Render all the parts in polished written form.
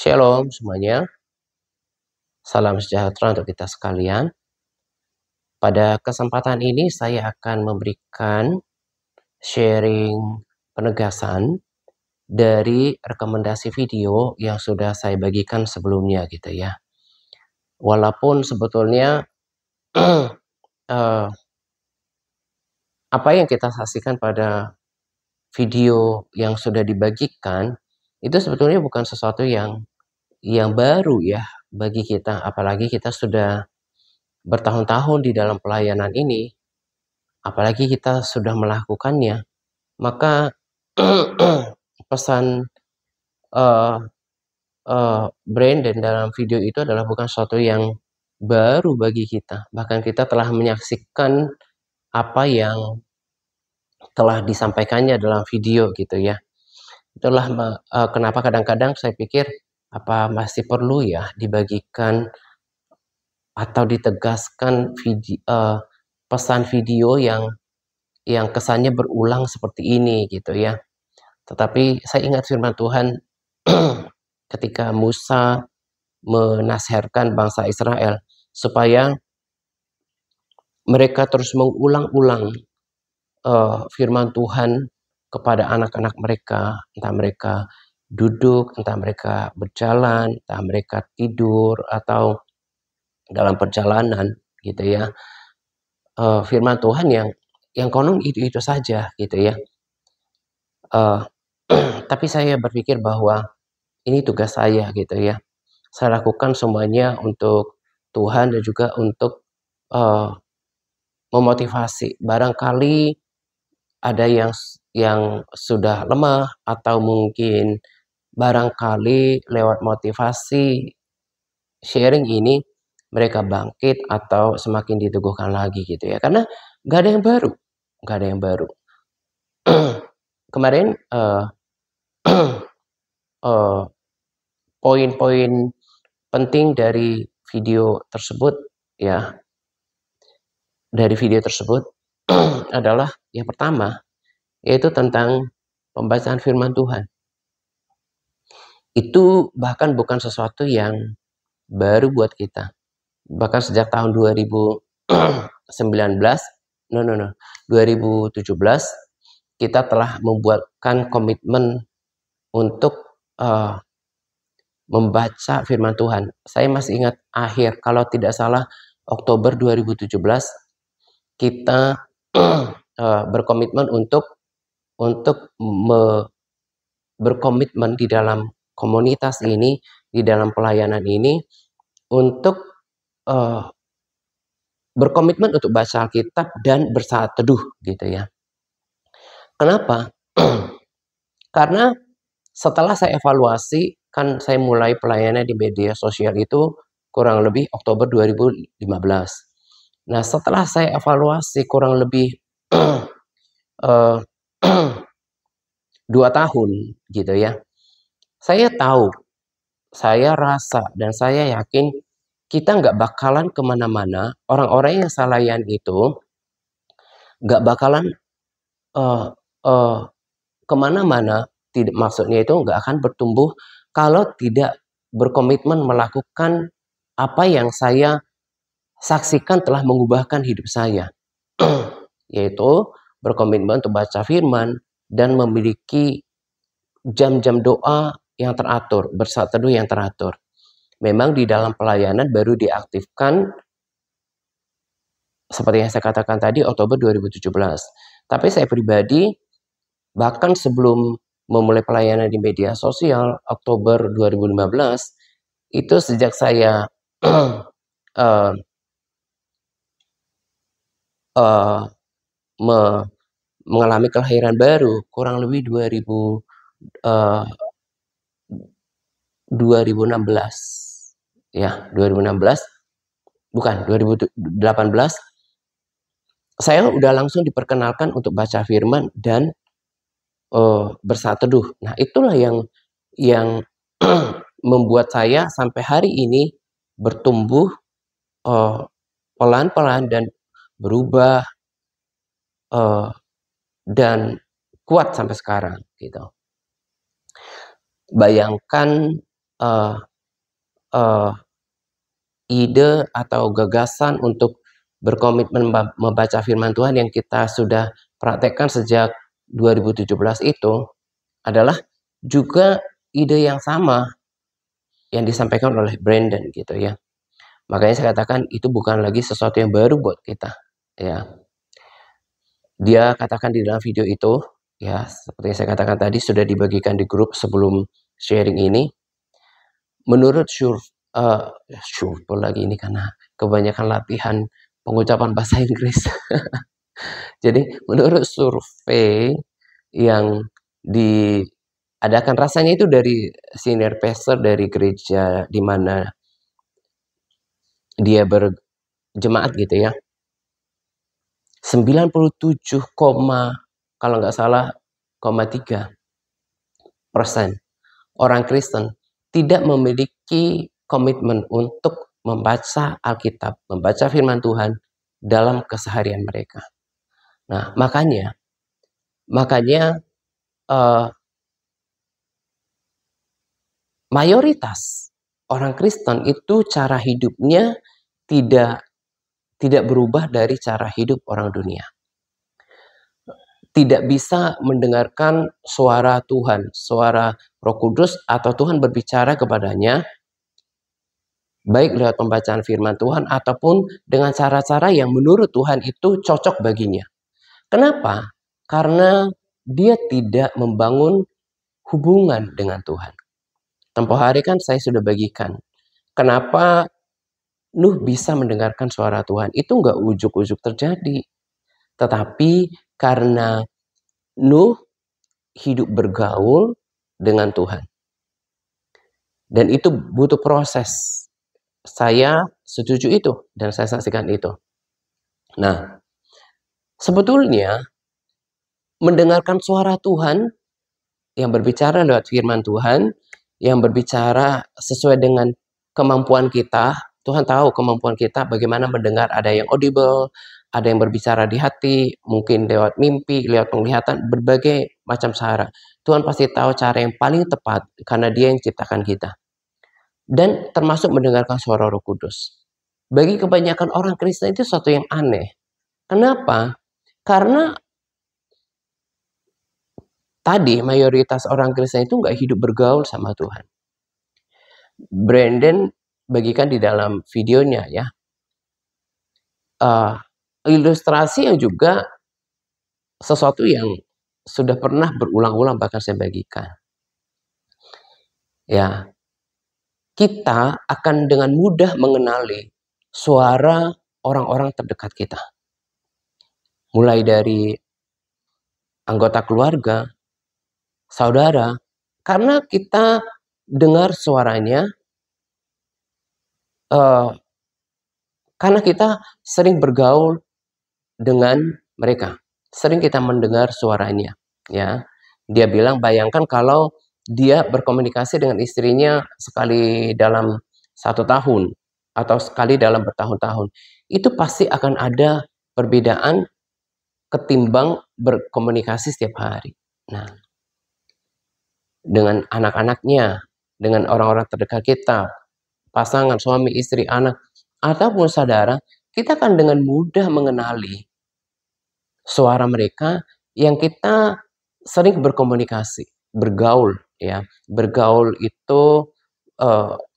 Shalom semuanya, salam sejahtera untuk kita sekalian. Pada kesempatan ini saya akan memberikan sharing penegasan dari rekomendasi video yang sudah saya bagikan sebelumnya gitu ya. Walaupun sebetulnya apa yang kita saksikan pada video yang sudah dibagikan itu sebetulnya bukan sesuatu yang baru ya bagi kita, apalagi kita sudah bertahun-tahun di dalam pelayanan ini, apalagi kita sudah melakukannya, maka pesan Brandon dalam video itu adalah bukan sesuatu yang baru bagi kita. Bahkan kita telah menyaksikan apa yang telah disampaikannya dalam video gitu ya. Itulah kenapa kadang-kadang saya pikir apa masih perlu ya dibagikan atau ditegaskan pesan video yang kesannya berulang seperti ini gitu ya. Tetapi saya ingat firman Tuhan ketika Musa menasihatkan bangsa Israel supaya mereka terus mengulang-ulang firman Tuhan kepada anak-anak mereka, entah mereka duduk, entah mereka berjalan, entah mereka tidur atau dalam perjalanan gitu ya. Firman Tuhan yang konon itu saja gitu ya. Tapi saya berpikir bahwa ini tugas saya gitu ya. Saya lakukan semuanya untuk Tuhan dan juga untuk memotivasi. Barangkali ada yang sudah lemah atau mungkin barangkali lewat motivasi sharing ini mereka bangkit atau semakin diteguhkan lagi gitu ya. Karena nggak ada yang baru, nggak ada yang baru. Kemarin poin-poin penting dari video tersebut ya, dari video tersebut adalah yang pertama yaitu tentang pembacaan firman Tuhan. Itu bahkan bukan sesuatu yang baru buat kita. Bahkan sejak tahun 2017 kita telah membuatkan komitmen untuk membaca firman Tuhan. Saya masih ingat akhir, kalau tidak salah Oktober 2017 kita berkomitmen untuk berkomitmen di dalam komunitas ini, di dalam pelayanan ini, untuk berkomitmen untuk baca Alkitab dan bersaat teduh gitu ya. Kenapa? Karena setelah saya evaluasi, kan saya mulai pelayanan di media sosial itu kurang lebih Oktober 2015. Nah, setelah saya evaluasi kurang lebih 2 tahun gitu ya. Saya tahu, saya rasa, dan saya yakin kita nggak bakalan kemana-mana. Orang-orang yang saya layan itu nggak bakalan kemana-mana. Tidak, maksudnya itu nggak akan bertumbuh kalau tidak berkomitmen melakukan apa yang saya saksikan telah mengubahkan hidup saya. Yaitu berkomitmen untuk baca firman dan memiliki jam-jam doa yang teratur, bersaat teduh yang teratur. Memang di dalam pelayanan baru diaktifkan seperti yang saya katakan tadi Oktober 2017. Tapi saya pribadi bahkan sebelum memulai pelayanan di media sosial Oktober 2015 itu sejak saya mengalami kelahiran baru kurang lebih 2016 ya, 2016 bukan 2018 saya udah langsung diperkenalkan untuk baca firman dan bersaat teduh. Nah, itulah yang membuat saya sampai hari ini bertumbuh pelan-pelan dan berubah dan kuat sampai sekarang gitu. Bayangkan uh, uh, ide atau gagasan untuk berkomitmen membaca firman Tuhan yang kita sudah praktekkan sejak 2017 itu adalah juga ide yang sama yang disampaikan oleh Brandon gitu ya. Makanya saya katakan itu bukan lagi sesuatu yang baru buat kita ya. Dia katakan di dalam video itu ya, seperti yang saya katakan tadi, sudah dibagikan di grup sebelum sharing ini. Menurut survei lagi ini karena kebanyakan latihan pengucapan bahasa Inggris. Jadi menurut survei yang diadakan, rasanya itu dari senior pastor dari gereja di mana dia berjemaat gitu ya. 97, kalau nggak salah, 3% orang Kristen tidak memiliki komitmen untuk membaca Alkitab, membaca firman Tuhan dalam keseharian mereka. Nah, makanya mayoritas orang Kristen itu cara hidupnya tidak berubah dari cara hidup orang dunia. Tidak bisa mendengarkan suara Tuhan, suara Roh Kudus atau Tuhan berbicara kepadanya, baik lewat pembacaan firman Tuhan ataupun dengan cara-cara yang menurut Tuhan itu cocok baginya. Kenapa? Karena dia tidak membangun hubungan dengan Tuhan. Tempoh hari kan saya sudah bagikan. Kenapa Nuh bisa mendengarkan suara Tuhan? Itu nggak ujuk-ujuk terjadi. Tetapi karena Nuh hidup bergaul dengan Tuhan. Dan itu butuh proses. Saya setuju itu dan saya saksikan itu. Nah, sebetulnya mendengarkan suara Tuhan yang berbicara lewat firman Tuhan, yang berbicara sesuai dengan kemampuan kita. Tuhan tahu kemampuan kita bagaimana mendengar, ada yang audible, ada yang berbicara di hati, mungkin lewat mimpi, lewat penglihatan, berbagai macam cara. Tuhan pasti tahu cara yang paling tepat karena Dia yang ciptakan kita. Dan termasuk mendengarkan suara Roh Kudus. Bagi kebanyakan orang Kristen itu sesuatu yang aneh. Kenapa? Karena tadi mayoritas orang Kristen itu nggak hidup bergaul sama Tuhan. Brandon bagikan di dalam videonya ya. Ilustrasi yang juga sesuatu yang sudah pernah berulang-ulang bahkan saya bagikan. Ya, kita akan dengan mudah mengenali suara orang-orang terdekat kita. Mulai dari anggota keluarga, saudara, karena kita dengar suaranya, karena kita sering bergaul dengan mereka, sering kita mendengar suaranya. Ya, dia bilang bayangkan kalau dia berkomunikasi dengan istrinya sekali dalam 1 tahun atau sekali dalam bertahun-tahun, itu pasti akan ada perbedaan ketimbang berkomunikasi setiap hari. Nah, dengan anak-anaknya, dengan orang-orang terdekat kita, pasangan, suami, istri, anak, ataupun saudara, kita akan dengan mudah mengenali suara mereka yang kita sering berkomunikasi, bergaul ya. Bergaul itu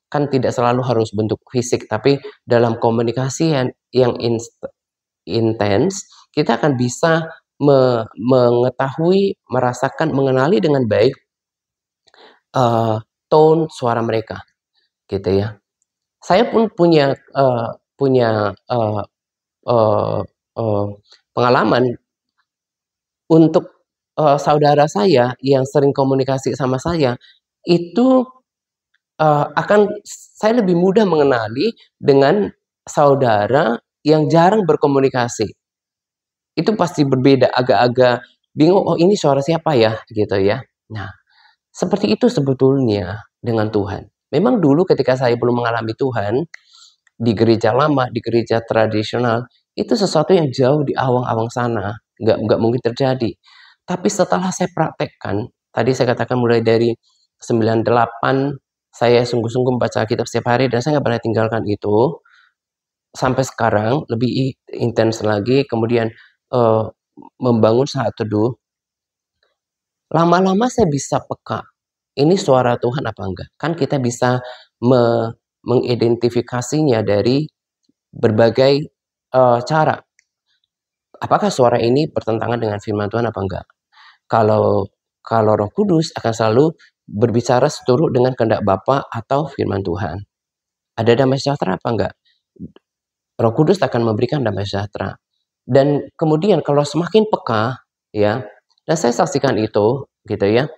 kan tidak selalu harus bentuk fisik, tapi dalam komunikasi yang intens, kita akan bisa mengetahui, merasakan, mengenali dengan baik tone suara mereka, gitu ya. Saya pun punya pengalaman untuk saudara saya yang sering komunikasi sama saya, itu saya lebih mudah mengenali dengan saudara yang jarang berkomunikasi. Itu pasti berbeda, agak-agak bingung, oh ini suara siapa ya, gitu ya. Nah, seperti itu sebetulnya dengan Tuhan. Memang dulu ketika saya belum mengalami Tuhan, di gereja lama, di gereja tradisional, itu sesuatu yang jauh di awang-awang sana, nggak mungkin terjadi. Tapi setelah saya praktekkan, tadi saya katakan mulai dari 98 Saya sungguh-sungguh membaca Alkitab setiap hari dan saya nggak pernah tinggalkan itu. Sampai sekarang lebih intens lagi, kemudian membangun saat teduh. Lama-lama saya bisa peka, ini suara Tuhan apa enggak? Kan kita bisa mengidentifikasinya dari berbagai cara. Apakah suara ini bertentangan dengan firman Tuhan apa enggak? Kalau Roh Kudus akan selalu berbicara seturut dengan kehendak Bapa atau firman Tuhan. Ada damai sejahtera apa enggak? Roh Kudus akan memberikan damai sejahtera. Dan kemudian kalau semakin peka, ya, dan saya saksikan itu, gitu ya,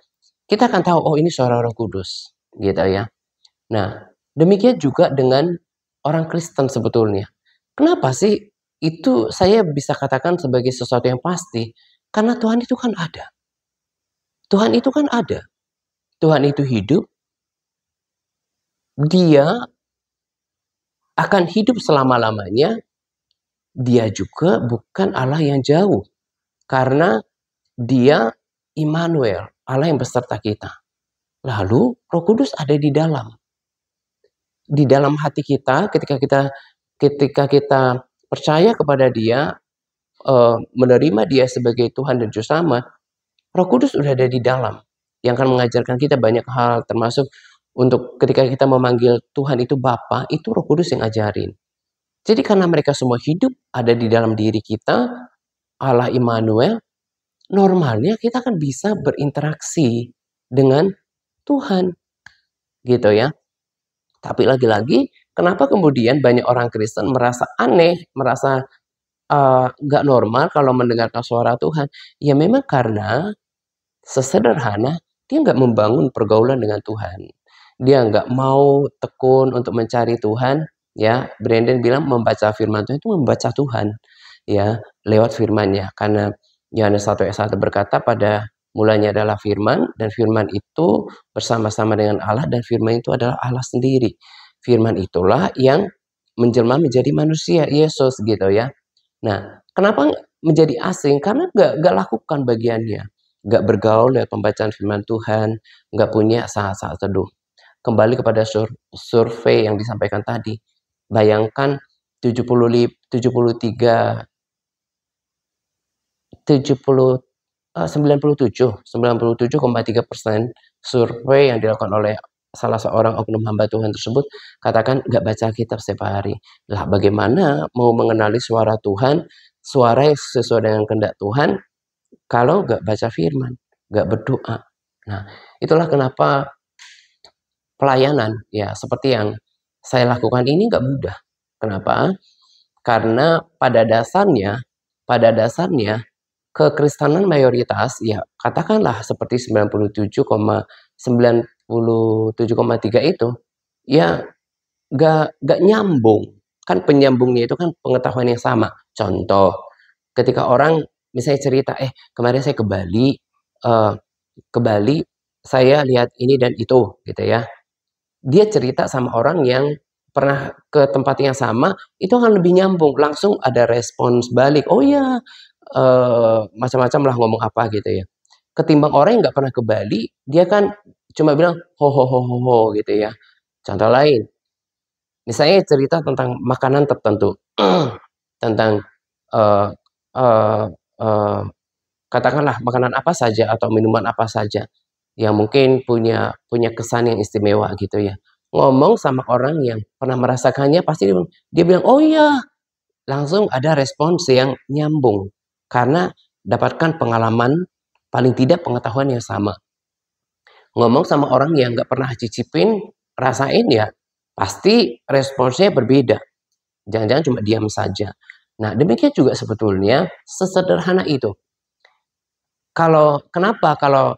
kita akan tahu, oh ini suara Roh Kudus, gitu ya. Nah, demikian juga dengan orang Kristen sebetulnya. Kenapa sih itu saya bisa katakan sebagai sesuatu yang pasti? Karena Tuhan itu kan ada. Tuhan itu kan ada. Tuhan itu hidup. Dia akan hidup selama-lamanya. Dia juga bukan Allah yang jauh. Karena dia Immanuel, Allah yang beserta kita. Lalu Roh Kudus ada di dalam. Di dalam hati kita ketika kita percaya kepada dia, menerima dia sebagai Tuhan dan Juru Selamat, Roh Kudus sudah ada di dalam. Yang akan mengajarkan kita banyak hal, termasuk untuk ketika kita memanggil Tuhan itu Bapa, itu Roh Kudus yang ajarin. Jadi karena mereka semua hidup ada di dalam diri kita, Allah Immanuel, normalnya kita akan bisa berinteraksi dengan Tuhan. Gitu ya. Tapi lagi-lagi, kenapa kemudian banyak orang Kristen merasa aneh, merasa nggak normal kalau mendengarkan suara Tuhan? Ya memang karena sesederhana, dia nggak membangun pergaulan dengan Tuhan. Dia nggak mau tekun untuk mencari Tuhan. Ya, Brandon bilang membaca firman Tuhan itu membaca Tuhan. Ya, lewat firman-Nya. Karena Yohanes 1 ayat 1 berkata pada mulanya adalah firman, dan firman itu bersama-sama dengan Allah, dan firman itu adalah Allah sendiri. Firman itulah yang menjelma menjadi manusia, Yesus gitu ya. Nah, kenapa menjadi asing? Karena nggak lakukan bagiannya. Nggak bergaul lewat pembacaan firman Tuhan, nggak punya saat-saat teduh. Kembali kepada survei yang disampaikan tadi. Bayangkan 97,3% survei yang dilakukan oleh salah seorang oknum hamba Tuhan tersebut katakan nggak baca kitab setiap hari. Lah bagaimana mau mengenali suara Tuhan, suara yang sesuai dengan kehendak Tuhan, kalau nggak baca firman, nggak berdoa. Nah, itulah kenapa pelayanan ya seperti yang saya lakukan ini nggak mudah. Kenapa? Karena pada dasarnya kekristenan mayoritas ya katakanlah seperti 97,3 itu ya nggak nyambung. Kan penyambungnya itu kan pengetahuan yang sama. Contoh, ketika orang misalnya cerita, kemarin saya ke Bali, saya lihat ini dan itu, gitu ya. Dia cerita sama orang yang pernah ke tempat yang sama, itu akan lebih nyambung. Langsung ada respons balik. Oh ya, macam-macam lah ngomong apa gitu ya. Ketimbang orang yang nggak pernah ke Bali, dia kan cuma bilang ho ho ho ho ho gitu ya. Contoh lain, misalnya cerita tentang makanan tertentu, tentang uh, uh, uh, katakanlah makanan apa saja atau minuman apa saja yang mungkin punya kesan yang istimewa gitu ya. Ngomong sama orang yang pernah merasakannya pasti dia bilang, oh iya, langsung ada respons yang nyambung. Karena dapatkan pengalaman, paling tidak pengetahuan yang sama. Ngomong sama orang yang nggak pernah cicipin, rasain ya, pasti responsnya berbeda. Jangan-jangan cuma diam saja. Nah, demikian juga sebetulnya sesederhana itu. Kenapa kalau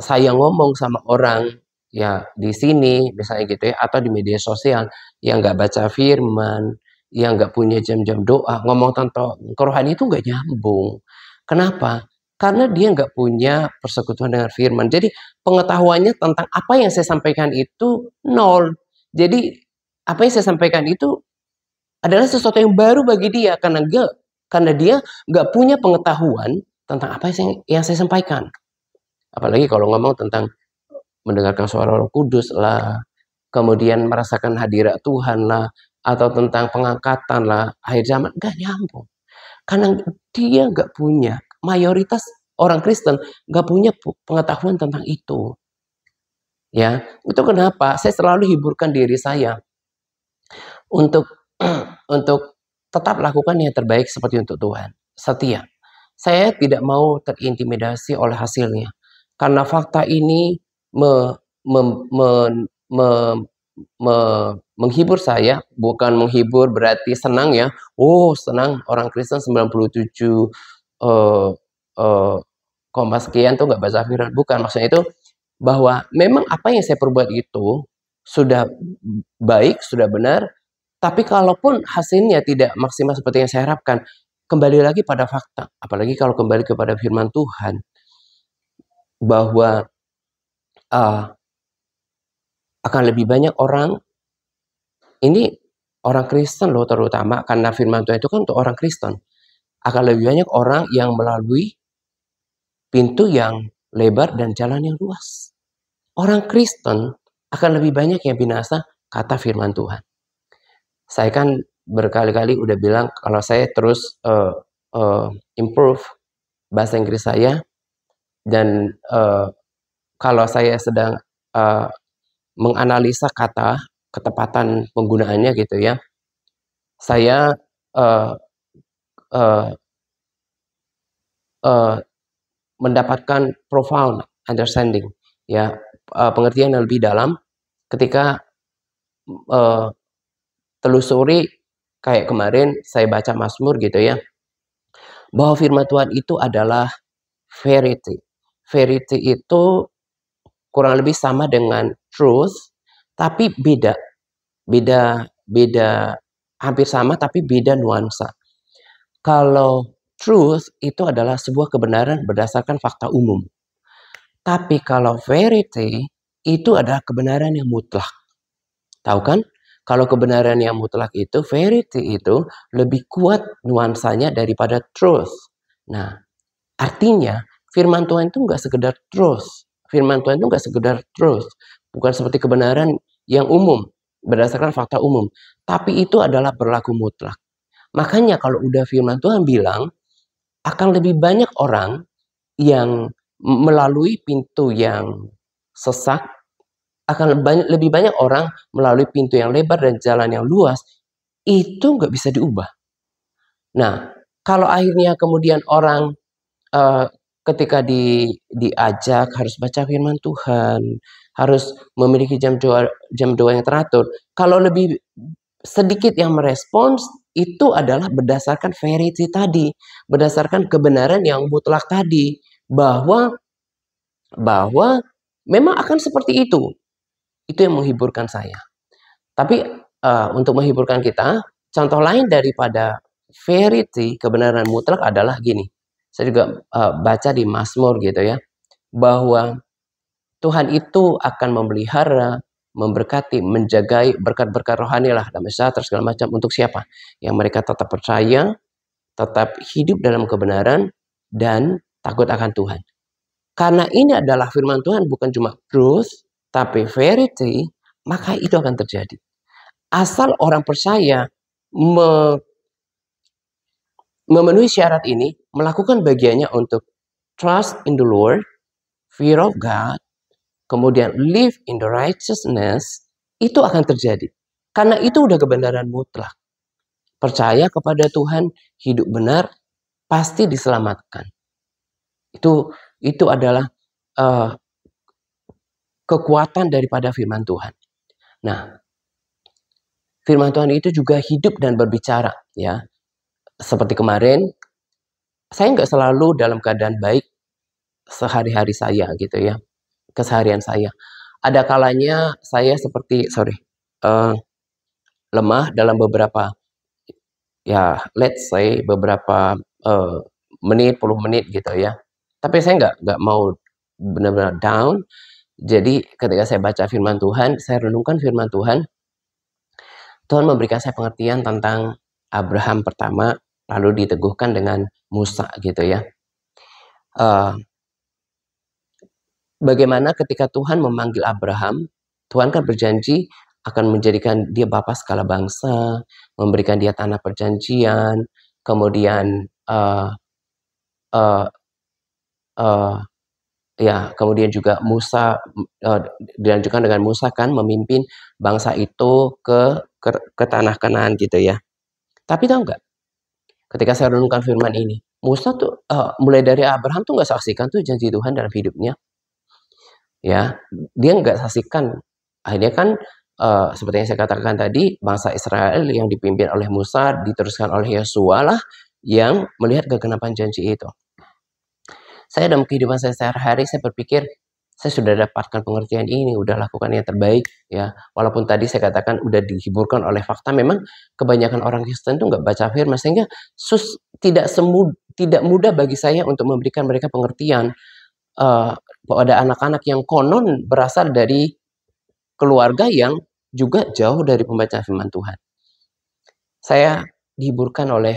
saya ngomong sama orang ya di sini misalnya gitu ya, atau di media sosial yang nggak baca firman, yang nggak punya jam-jam doa, ngomong tentang kerohanian itu nggak nyambung. Kenapa? Karena dia nggak punya persekutuan dengan firman. Jadi pengetahuannya tentang apa yang saya sampaikan itu nol. Jadi apa yang saya sampaikan itu adalah sesuatu yang baru bagi dia karena dia nggak punya pengetahuan tentang apa yang saya sampaikan. Apalagi kalau ngomong tentang mendengarkan suara Roh Kudus lah, kemudian merasakan hadirat Tuhan lah, atau tentang pengangkatan lah, akhir zaman, nggak nyambung. Karena dia nggak punya, mayoritas orang Kristen nggak punya pengetahuan tentang itu. Ya, itu kenapa saya selalu hiburkan diri saya untuk untuk tetap lakukan yang terbaik seperti untuk Tuhan. Setia. Saya tidak mau terintimidasi oleh hasilnya. Karena fakta ini me, me, me, me, me, menghibur saya, bukan menghibur berarti senang ya. Oh, senang orang Kristen 97 koma sekian tuh nggak baca firman. Bukan, maksudnya itu bahwa memang apa yang saya perbuat itu sudah baik, sudah benar, tapi kalaupun hasilnya tidak maksimal seperti yang saya harapkan, kembali lagi pada fakta. Apalagi kalau kembali kepada firman Tuhan, bahwa akan lebih banyak orang, ini orang Kristen loh terutama, karena firman Tuhan itu kan untuk orang Kristen, akan lebih banyak orang yang melalui pintu yang lebar dan jalan yang luas. Orang Kristen akan lebih banyak yang binasa, kata firman Tuhan. Saya kan berkali-kali udah bilang kalau saya terus improve bahasa Inggris saya, dan kalau saya sedang menganalisa kata, ketepatan penggunaannya gitu ya, saya mendapatkan profound understanding, ya, pengertian yang lebih dalam ketika telusuri, kayak kemarin saya baca Mazmur gitu ya, bahwa firman Tuhan itu adalah verity. Verity itu kurang lebih sama dengan truth, tapi beda, hampir sama tapi beda nuansa. Kalau truth itu adalah sebuah kebenaran berdasarkan fakta umum. Tapi kalau verity itu adalah kebenaran yang mutlak. Tahu kan? Kalau kebenaran yang mutlak itu, verity itu lebih kuat nuansanya daripada truth. Nah, artinya firman Tuhan itu nggak sekedar truth. Firman Tuhan itu nggak sekedar truth. Bukan seperti kebenaran yang umum, berdasarkan fakta umum. Tapi itu adalah berlaku mutlak. Makanya kalau udah firman Tuhan bilang, akan lebih banyak orang yang melalui pintu yang sesak, akan lebih banyak orang melalui pintu yang lebar dan jalan yang luas, itu nggak bisa diubah. Nah, kalau akhirnya kemudian orang ketika diajak harus baca firman Tuhan, harus memiliki jam doa yang teratur, kalau lebih sedikit yang merespons, itu adalah berdasarkan verity tadi, berdasarkan kebenaran yang mutlak tadi, bahwa memang akan seperti itu. Itu yang menghiburkan saya. Tapi untuk menghiburkan kita, contoh lain daripada verity, kebenaran mutlak adalah gini. Saya juga baca di Mazmur gitu ya, bahwa Tuhan itu akan memelihara, memberkati, menjagai berkat-berkat rohani lah, damai sejahtera segala macam untuk siapa? Yang mereka tetap percaya, tetap hidup dalam kebenaran, dan takut akan Tuhan. Karena ini adalah firman Tuhan, bukan cuma truth, tapi verity, maka itu akan terjadi. Asal orang percaya memenuhi syarat ini, melakukan bagiannya untuk trust in the Lord, fear of God, kemudian live in the righteousness, itu akan terjadi. Karena itu udah kebenaran mutlak. Percaya kepada Tuhan, hidup benar, pasti diselamatkan. Itu adalah kekuatan daripada firman Tuhan. Nah, firman Tuhan itu juga hidup dan berbicara, ya. Seperti kemarin, saya nggak selalu dalam keadaan baik sehari-hari saya gitu ya, keseharian saya. Ada kalanya saya seperti lemah dalam beberapa, ya let's say beberapa menit, puluh menit gitu ya. Tapi saya nggak mau benar-benar down. Jadi ketika saya baca firman Tuhan, saya renungkan firman Tuhan, Tuhan memberikan saya pengertian tentang Abraham pertama, lalu diteguhkan dengan Musa gitu ya. bagaimana ketika Tuhan memanggil Abraham, Tuhan kan berjanji akan menjadikan dia bapa segala bangsa, memberikan dia tanah perjanjian, kemudian kemudian juga Musa, dilanjutkan dengan Musa kan memimpin bangsa itu ke tanah Kanaan gitu ya. Tapi tahu nggak, ketika saya renungkan firman ini, Musa tuh mulai dari Abraham tuh nggak saksikan tuh janji Tuhan dalam hidupnya. Ya, dia nggak saksikan. Akhirnya kan seperti yang saya katakan tadi, bangsa Israel yang dipimpin oleh Musa diteruskan oleh Yosua lah yang melihat kegenapan janji itu. Saya dalam kehidupan saya sehari-hari saya berpikir saya sudah dapatkan pengertian ini, udah lakukan yang terbaik ya. Walaupun tadi saya katakan udah dihiburkan oleh fakta, memang kebanyakan orang Kristen itu nggak baca firman sehingga tidak mudah bagi saya untuk memberikan mereka pengertian pada anak-anak yang konon berasal dari keluarga yang juga jauh dari pembacaan firman Tuhan. Saya dihiburkan oleh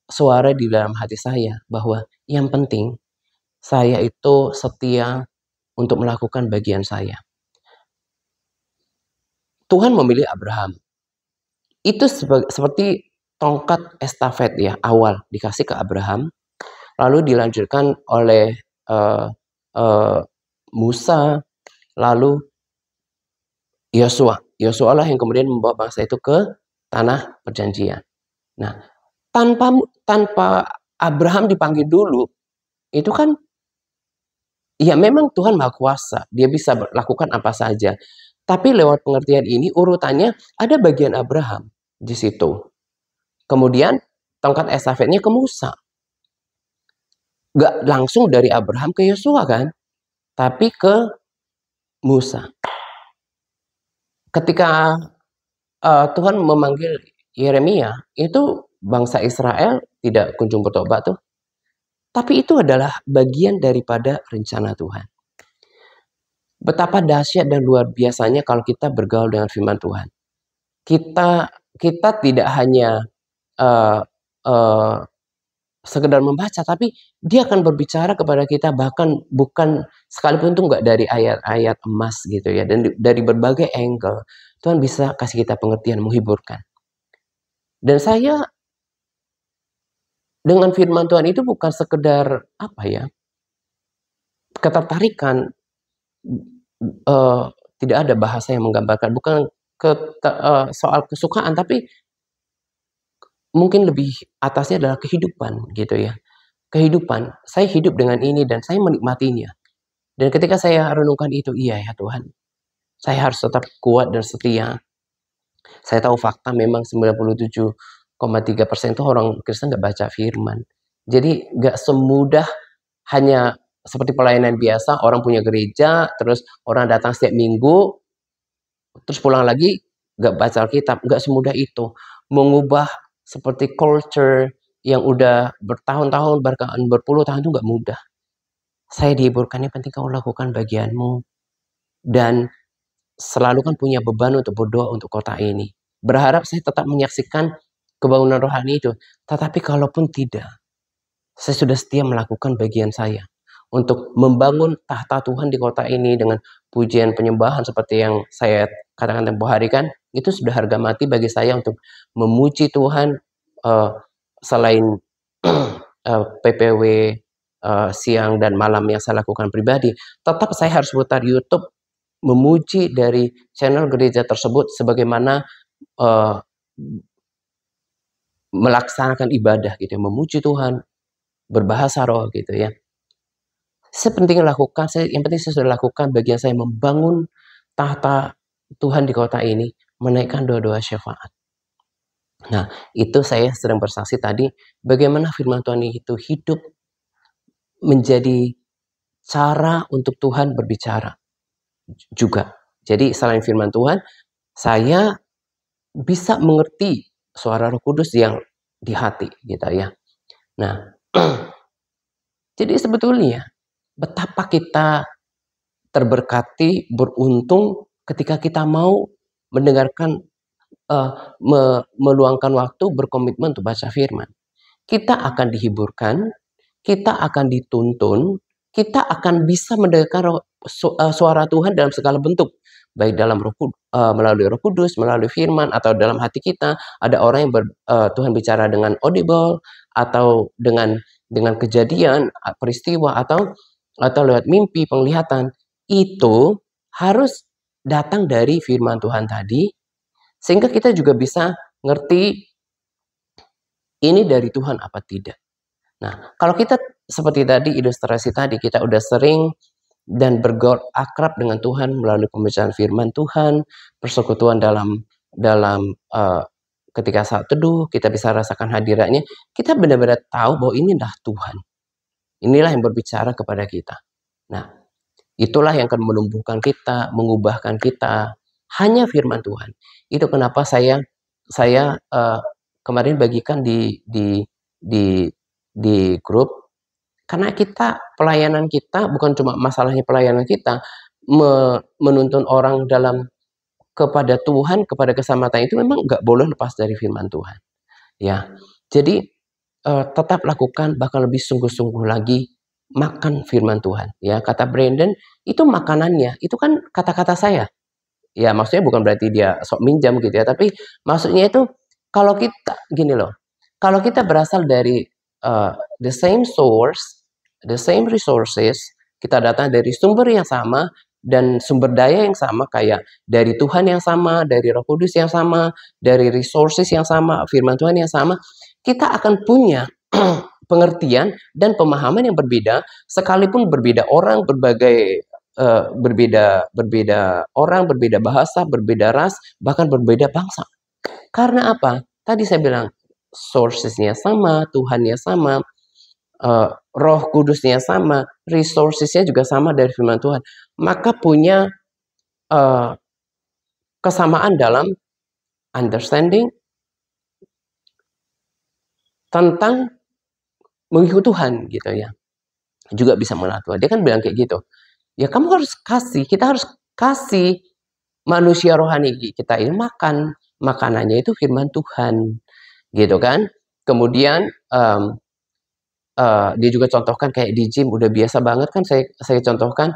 suara di dalam hati saya bahwa yang penting saya itu setia untuk melakukan bagian saya. Tuhan memilih Abraham. Itu seperti tongkat estafet ya, awal dikasih ke Abraham, lalu dilanjutkan oleh Musa, lalu Yosua. Yosua lah yang kemudian membawa bangsa itu ke tanah perjanjian. Nah, tanpa Abraham dipanggil dulu, itu kan ya memang Tuhan Maha Kuasa, dia bisa lakukan apa saja. Tapi lewat pengertian ini urutannya ada bagian Abraham di situ. Kemudian tongkat estafetnya ke Musa. Gak langsung dari Abraham ke Yosua kan, tapi ke Musa. Ketika Tuhan memanggil Yeremia, itu bangsa Israel tidak kunjung bertobat tuh. Tapi itu adalah bagian daripada rencana Tuhan. Betapa dahsyat dan luar biasanya kalau kita bergaul dengan firman Tuhan. Kita tidak hanya sekedar membaca, tapi dia akan berbicara kepada kita, bahkan bukan sekalipun itu nggak dari ayat-ayat emas gitu ya, dan dari berbagai angle Tuhan bisa kasih kita pengertian, menghiburkan. Dan saya dengan firman Tuhan itu bukan sekedar ketertarikan, tidak ada bahasa yang menggambarkan, bukan soal kesukaan, tapi mungkin lebih atasnya adalah kehidupan gitu ya. Kehidupan, saya hidup dengan ini dan saya menikmatinya. Dan ketika saya renungkan itu, iya ya Tuhan, saya harus tetap kuat dan setia. Saya tahu fakta memang 97,3% itu orang Kristen nggak baca firman. Jadi nggak semudah hanya seperti pelayanan biasa, orang punya gereja, terus orang datang setiap minggu, terus pulang lagi nggak baca Alkitab. Nggak semudah itu. Mengubah seperti culture yang udah bertahun-tahun, bahkan berpuluh tahun itu nggak mudah. Saya dihiburkan, yang penting kau lakukan bagianmu. Dan selalu kan punya beban untuk berdoa untuk kota ini. Berharap saya tetap menyaksikan kebangunan rohani itu. Tetapi kalaupun tidak, saya sudah setia melakukan bagian saya untuk membangun tahta Tuhan di kota ini dengan pujian penyembahan seperti yang saya katakan tempoh hari kan. Itu sudah harga mati bagi saya untuk memuji Tuhan selain PPW siang dan malam yang saya lakukan pribadi. Tetap saya harus putar YouTube memuji dari channel gereja tersebut sebagaimana melaksanakan ibadah gitu ya, memuji Tuhan, berbahasa roh gitu ya. Sepenting lakukan, yang penting saya sudah lakukan bagian saya membangun tahta Tuhan di kota ini, menaikkan doa-doa syafaat. Nah, itu saya sedang bersaksi tadi bagaimana firman Tuhan itu hidup menjadi cara untuk Tuhan berbicara juga. Jadi selain firman Tuhan, saya bisa mengerti suara Roh Kudus yang di hati gitu ya. Nah, jadi sebetulnya betapa kita terberkati, beruntung ketika kita mau mendengarkan, meluangkan waktu, berkomitmen untuk baca firman. Kita akan dihiburkan, kita akan dituntun, kita akan bisa mendengarkan suara Tuhan dalam segala bentuk, baik dalam melalui Roh Kudus, melalui firman, atau dalam hati kita. Ada orang yang Tuhan bicara dengan audible, atau dengan kejadian, peristiwa, atau lewat mimpi, penglihatan. Itu harus datang dari firman Tuhan tadi, sehingga kita juga bisa ngerti ini dari Tuhan apa tidak. Nah, kalau kita seperti tadi, ilustrasi tadi, kita udah sering dan bergaul akrab dengan Tuhan melalui pembacaan firman Tuhan, persekutuan dalam ketika saat teduh, kita bisa rasakan hadiratnya, kita benar-benar tahu bahwa ini adalah Tuhan. Inilah yang berbicara kepada kita. Nah, itulah yang akan menumbuhkan kita, mengubahkan kita. Hanya firman Tuhan. Itu kenapa saya kemarin bagikan di grup, karena kita, pelayanan kita bukan cuma masalahnya pelayanan kita menuntun orang kepada Tuhan, kepada keselamatan, itu memang nggak boleh lepas dari firman Tuhan. Ya, jadi tetap lakukan, bahkan lebih sungguh-sungguh lagi makan firman Tuhan. Ya, kata Brandon, itu makanannya, itu kan kata-kata saya. Ya, maksudnya bukan berarti dia sok minjam gitu ya, tapi maksudnya itu kalau kita gini loh, kalau kita berasal dari the same source, the same resources, kita datang dari sumber yang sama dan sumber daya yang sama, kayak dari Tuhan yang sama, dari Roh Kudus yang sama, dari resources yang sama, firman Tuhan yang sama, kita akan punya pengertian dan pemahaman yang berbeda, sekalipun berbeda orang, berbeda orang, berbeda bahasa, berbeda ras, bahkan berbeda bangsa. Karena apa? Tadi saya bilang sourcesnya sama, Tuhannya sama, Roh Kudusnya sama, resourcesnya juga sama dari firman Tuhan. Maka punya kesamaan dalam understanding tentang mengikuti Tuhan gitu ya. Juga bisa mengenal Tuhan. Dia kan bilang kayak gitu. Ya kamu harus kasih, kita harus kasih manusia rohani kita ini makan. Makanannya itu firman Tuhan. Gitu kan. Kemudian dia juga contohkan kayak di gym, udah biasa banget kan saya contohkan,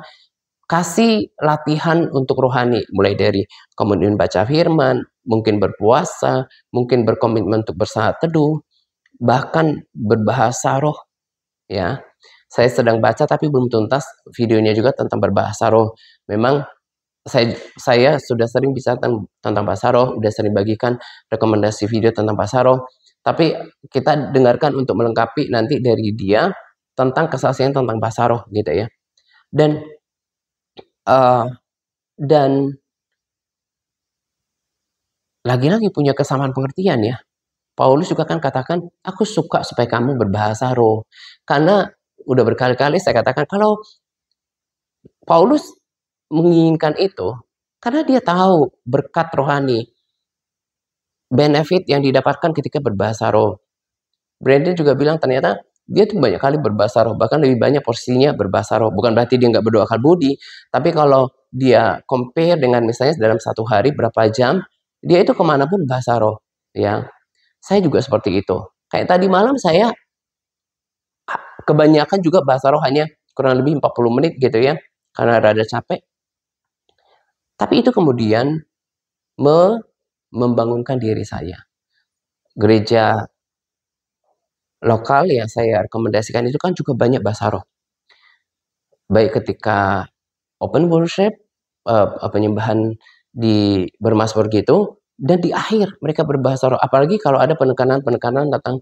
kasih latihan untuk rohani, mulai dari kemudian baca firman, mungkin berpuasa, mungkin berkomitmen untuk bersaat teduh, bahkan berbahasa roh. Ya, saya sedang baca tapi belum tuntas videonya juga tentang berbahasa roh. Memang saya sudah sering bisa tentang bahasa roh, udah sering bagikan rekomendasi video tentang bahasa roh. Tapi kita dengarkan untuk melengkapi nanti dari dia tentang kesaksian tentang bahasa roh gitu ya. Dan lagi-lagi punya kesamaan pengertian ya. Paulus juga kan katakan, aku suka supaya kamu berbahasa roh. Karena udah berkali-kali saya katakan, kalau Paulus menginginkan itu, karena dia tahu berkat rohani, benefit yang didapatkan ketika berbahasa roh. Brandon juga bilang ternyata dia tuh banyak kali berbahasa roh, bahkan lebih banyak porsinya berbahasa roh. Bukan berarti dia nggak berdoa akal budi, tapi kalau dia compare dengan misalnya dalam satu hari berapa jam, dia itu kemanapun bahasa roh. Ya, saya juga seperti itu. Kayak tadi malam saya kebanyakan juga bahasa roh hanya kurang lebih 40 menit gitu ya, karena rada capek. Tapi itu kemudian membangunkan diri saya. Gereja lokal yang saya rekomendasikan itu kan juga banyak bahasa roh. Baik ketika open worship, penyembahan di bermasmur gitu, dan di akhir mereka berbahasa roh. Apalagi kalau ada penekanan-penekanan tentang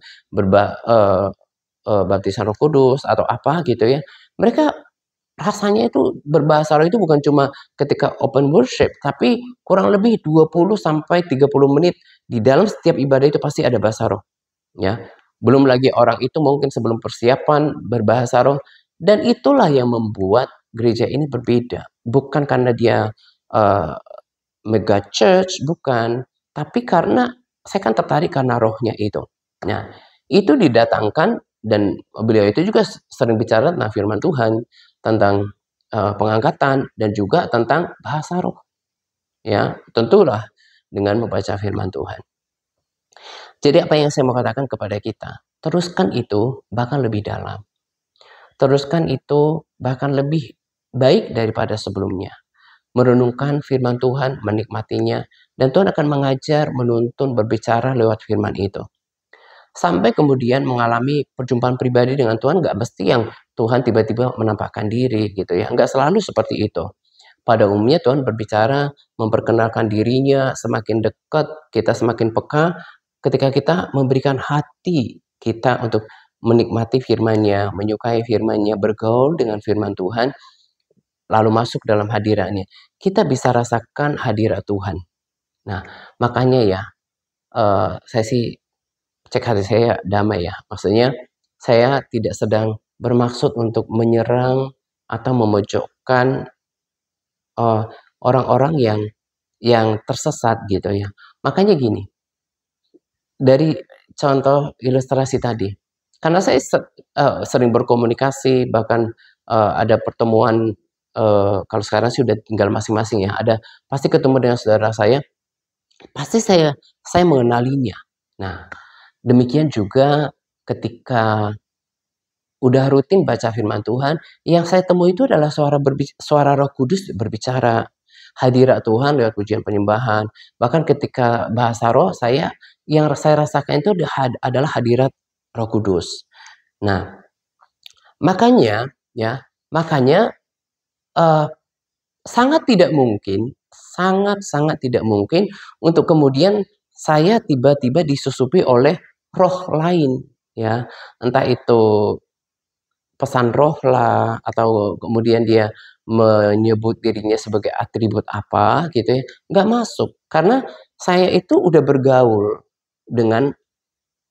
baptisan Roh Kudus atau apa gitu ya. Mereka rasanya itu berbahasa roh itu bukan cuma ketika open worship, tapi kurang lebih 20 sampai 30 menit di dalam setiap ibadah itu pasti ada bahasa roh. Ya. Belum lagi orang itu mungkin sebelum persiapan berbahasa roh, dan itulah yang membuat gereja ini berbeda. Bukan karena dia mega church, bukan, tapi karena saya kan tertarik karena rohnya itu. Nah, itu didatangkan, dan beliau itu juga sering bicara tentang firman Tuhan, tentang pengangkatan, dan juga tentang bahasa roh. Ya, tentulah dengan membaca firman Tuhan. Jadi apa yang saya mau katakan kepada kita, teruskan itu bahkan lebih dalam. teruskan itu bahkan lebih baik daripada sebelumnya. Merenungkan firman Tuhan, menikmatinya, dan Tuhan akan mengajar, menuntun, berbicara lewat firman itu. Sampai kemudian mengalami perjumpaan pribadi dengan Tuhan, nggak mesti yang Tuhan tiba-tiba menampakkan diri gitu ya. Nggak selalu seperti itu. Pada umumnya Tuhan berbicara, memperkenalkan dirinya, semakin dekat, kita semakin peka ketika kita memberikan hati kita untuk menikmati firman-Nya, menyukai firman-Nya, bergaul dengan firman Tuhan, lalu masuk dalam hadiratnya. Kita bisa rasakan hadirat Tuhan. Nah, makanya ya, saya sih cek hati saya damai ya. Maksudnya saya tidak sedang bermaksud untuk menyerang atau memojokkan orang-orang yang tersesat gitu ya. Makanya gini, dari contoh ilustrasi tadi, karena saya sering berkomunikasi, bahkan ada pertemuan, kalau sekarang sih udah tinggal masing-masing ya, pasti ketemu dengan saudara saya, pasti saya mengenalinya. Nah, demikian juga ketika udah rutin baca firman Tuhan, yang saya temui itu adalah suara Roh Kudus berbicara. Hadirat Tuhan lewat pujian penyembahan. Bahkan ketika bahasa roh, yang saya rasakan itu adalah hadirat Roh Kudus. Nah, makanya sangat tidak mungkin untuk kemudian saya tiba-tiba disusupi oleh roh lain ya. Entah itu pesan roh lah, atau kemudian dia menyebut dirinya sebagai atribut apa gitu ya, nggak masuk. Karena saya itu udah bergaul dengan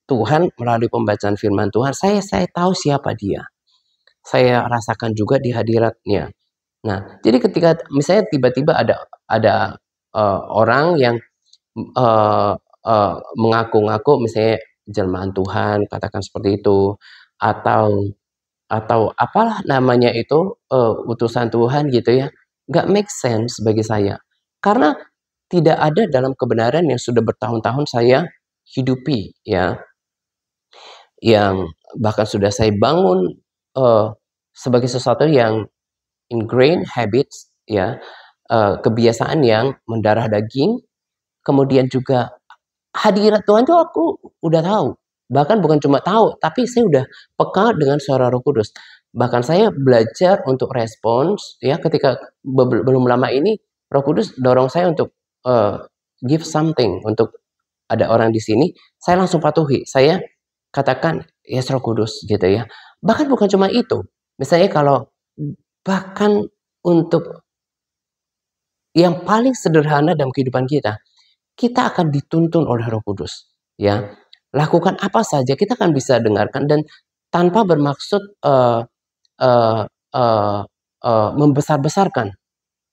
Tuhan melalui pembacaan firman Tuhan, saya tahu siapa dia. Saya rasakan juga di hadiratnya. Nah, jadi ketika misalnya tiba-tiba ada orang yang mengaku-ngaku misalnya jelmaan Tuhan, katakan seperti itu, atau apalah namanya itu, utusan Tuhan gitu ya, nggak make sense bagi saya. Karena tidak ada dalam kebenaran yang sudah bertahun-tahun saya hidupi ya, yang bahkan sudah saya bangun sebagai sesuatu yang ingrained habits ya, kebiasaan yang mendarah daging, kemudian juga hadirat Tuhan tuh aku udah tahu. Bahkan bukan cuma tahu, tapi saya udah peka dengan suara Roh Kudus. Bahkan saya belajar untuk respons ya, ketika belum lama ini Roh Kudus dorong saya untuk give something, untuk ada orang di sini, saya langsung patuhi. Saya katakan, yes Roh Kudus gitu ya. Bahkan bukan cuma itu. Misalnya bahkan untuk yang paling sederhana dalam kehidupan kita akan dituntun oleh Roh Kudus ya. Lakukan apa saja kita akan bisa dengarkan, dan tanpa bermaksud membesar-besarkan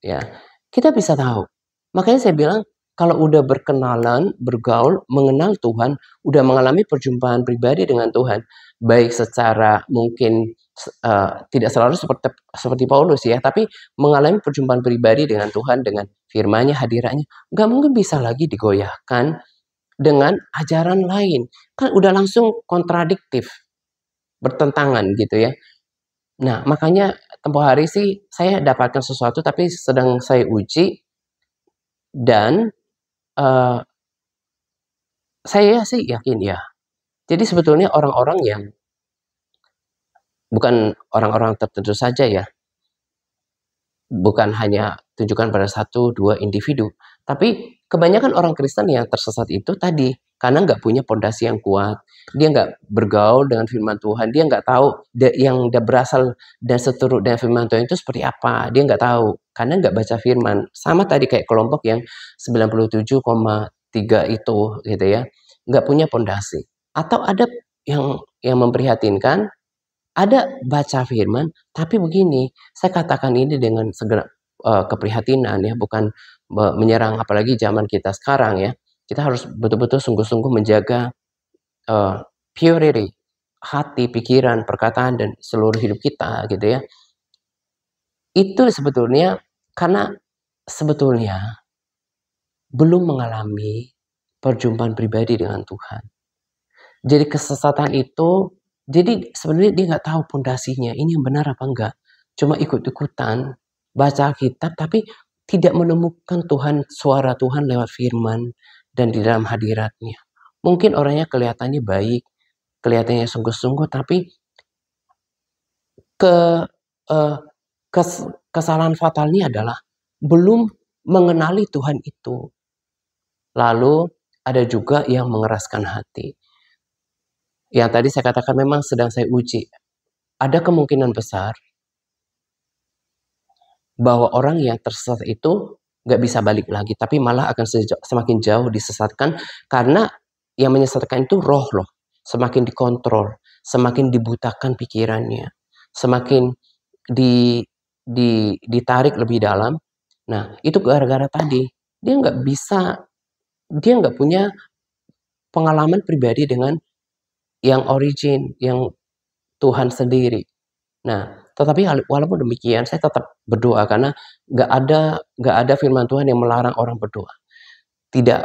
ya. Kita bisa tahu. Makanya saya bilang, kalau udah berkenalan, bergaul, mengenal Tuhan, udah mengalami perjumpaan pribadi dengan Tuhan, baik secara mungkin tidak selalu seperti Paulus ya, tapi mengalami perjumpaan pribadi dengan Tuhan, dengan firman-Nya, hadiratnya, nggak mungkin bisa lagi digoyahkan dengan ajaran lain. Kan udah langsung kontradiktif, bertentangan gitu ya. Nah, makanya tempoh hari sih saya dapatkan sesuatu, tapi sedang saya uji, dan saya sih yakin ya. Jadi sebetulnya orang-orang yang bukan orang-orang tertentu saja ya, bukan hanya tunjukkan pada 1-2 individu, tapi kebanyakan orang Kristen yang tersesat itu tadi, karena nggak punya pondasi yang kuat, dia nggak bergaul dengan firman Tuhan, dia nggak tahu yang berasal dan seturut dengan firman Tuhan itu seperti apa, dia nggak tahu, karena nggak baca firman. Sama tadi kayak kelompok yang 97,3 itu gitu ya, nggak punya pondasi. Atau ada yang memprihatinkan, ada baca firman, tapi begini, saya katakan ini dengan segera keprihatinan ya, bukan menyerang, apalagi zaman kita sekarang ya. Kita harus betul-betul sungguh-sungguh menjaga purity, hati, pikiran, perkataan, dan seluruh hidup kita gitu ya. Itu sebetulnya karena sebetulnya belum mengalami perjumpaan pribadi dengan Tuhan. Jadi kesesatan itu Jadi sebenarnya dia nggak tahu pondasinya, ini yang benar apa enggak. Cuma ikut-ikutan baca kitab, tapi tidak menemukan Tuhan, suara Tuhan lewat firman dan di dalam hadiratnya. Mungkin orangnya kelihatannya baik, kelihatannya sungguh-sungguh, tapi ke eh, kesalahan fatalnya adalah belum mengenali Tuhan itu. Lalu ada juga yang mengeraskan hati. Yang tadi saya katakan memang sedang saya uji. Ada kemungkinan besar bahwa orang yang tersesat itu nggak bisa balik lagi, tapi malah akan semakin jauh disesatkan, karena yang menyesatkan itu roh loh. Semakin dikontrol, semakin dibutakan pikirannya, semakin ditarik lebih dalam. Nah, itu gara-gara tadi dia nggak punya pengalaman pribadi dengan yang origin, yang Tuhan sendiri. Nah, tetapi walaupun demikian, saya tetap berdoa karena nggak ada firman Tuhan yang melarang orang berdoa. Tidak,